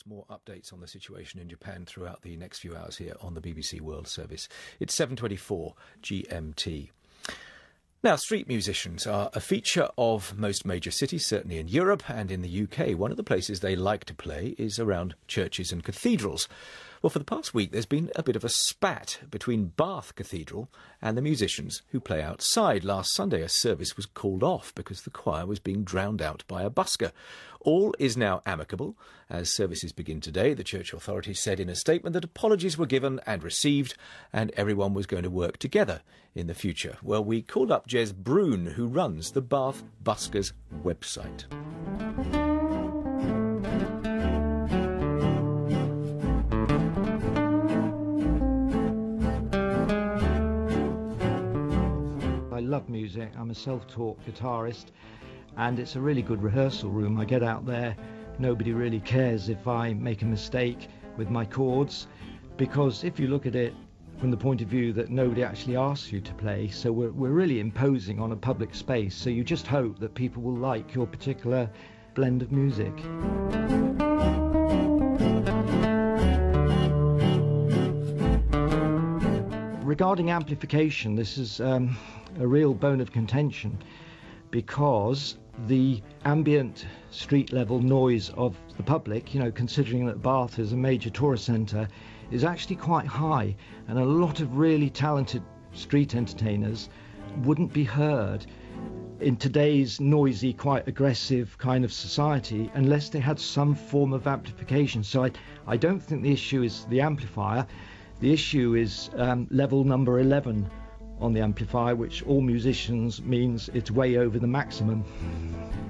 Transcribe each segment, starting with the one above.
More updates on the situation in Japan throughout the next few hours here on the BBC World Service. It's 7:24 GMT. Now, street musicians are a feature of most major cities, certainly in Europe and in the UK. One of the places they like to play is around churches and cathedrals. Well, for the past week, there's been a bit of a spat between Bath Cathedral and the musicians who play outside. Last Sunday, a service was called off because the choir was being drowned out by a busker. All is now amicable. As services begin today, the church authorities said in a statement that apologies were given and received, and everyone was going to work together in the future. Well, we called up Jez Broun, who runs the Bath Buskers website. I love music. I'm a self-taught guitarist, and it's a really good rehearsal room. I get out there, nobody really cares if I make a mistake with my chords, because if you look at it from the point of view that nobody actually asks you to play, so we're really imposing on a public space, so you just hope that people will like your particular blend of music. Regarding amplification, this is a real bone of contention, because the ambient street level noise of the public, considering that Bath is a major tourist centre, is actually quite high, and a lot of really talented street entertainers wouldn't be heard in today's noisy, quite aggressive kind of society unless they had some form of amplification. So I don't think the issue is the amplifier. The issue is level number 11 on the amplifier, which all musicians means it's way over the maximum.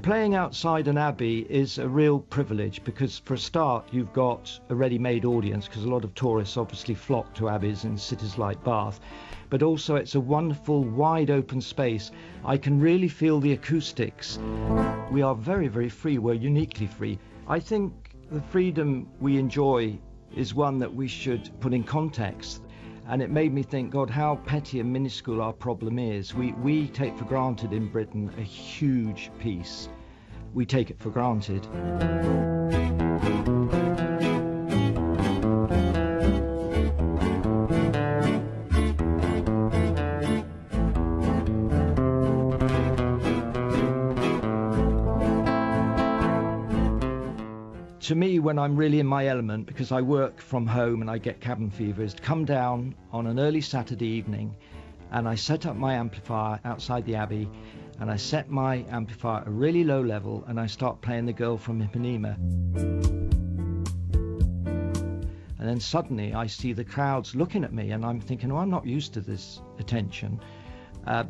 Playing outside an abbey is a real privilege because, for a start, you've got a ready-made audience, because a lot of tourists obviously flock to abbeys in cities like Bath, but also it's a wonderful wide open space. I can really feel the acoustics. We are very, very free. We're uniquely free. I think the freedom we enjoy is one that we should put in context. And it made me think, God, how petty and minuscule our problem is. We take for granted in Britain a huge piece. We take it for granted. To me, when I'm really in my element, because I work from home and I get cabin fever, is to come down on an early Saturday evening and I set up my amplifier outside the Abbey, and I set my amplifier at a really low level and I start playing The Girl from Ipanema. And then suddenly I see the crowds looking at me and I'm thinking, oh, I'm not used to this attention.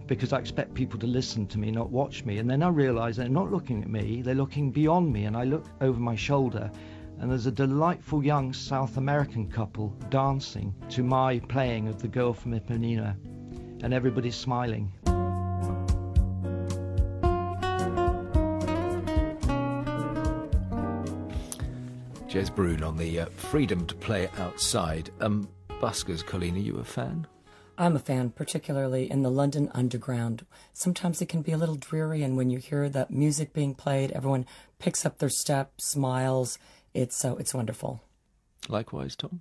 Because I expect people to listen to me, not watch me. And then I realise they're not looking at me, they're looking beyond me, and I look over my shoulder and there's a delightful young South American couple dancing to my playing of The Girl from Ipanema, and everybody's smiling. Jez Broun on the freedom to play outside. Buskers, Colleen, are you a fan? I'm a fan, particularly in the London Underground. Sometimes it can be a little dreary, and when you hear that music being played, everyone picks up their step, smiles. It's wonderful. Likewise, Tom?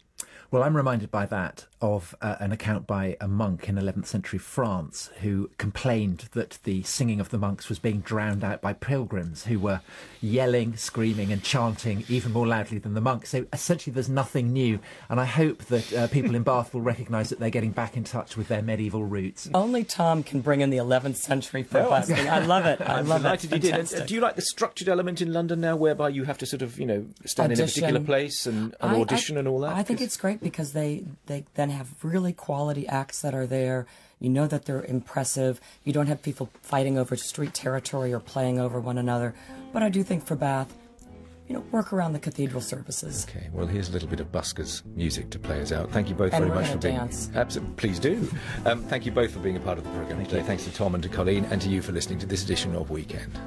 Well, I'm reminded by that of an account by a monk in 11th century France who complained that the singing of the monks was being drowned out by pilgrims who were yelling, screaming and chanting even more loudly than the monks. So essentially there's nothing new, and I hope that people in Bath will recognise that they're getting back in touch with their medieval roots. Only Tom can bring in the 11th century for busking. I love it. I love it. You did. Do you like the structured element in London now, whereby you have to sort of, stand in a particular place and audition and all that? I think it's great because they then have really quality acts that are there. You know that they're impressive. You don't have people fighting over street territory or playing over one another. But I do think for Bath, work around the cathedral services. Okay, well, here's a little bit of Buskers music to play us out. Thank you both very much for being... dance. Absolutely, please do. Thank you both for being a part of the programme today. Thanks to Tom and to Colleen, and to you for listening to this edition of Weekend.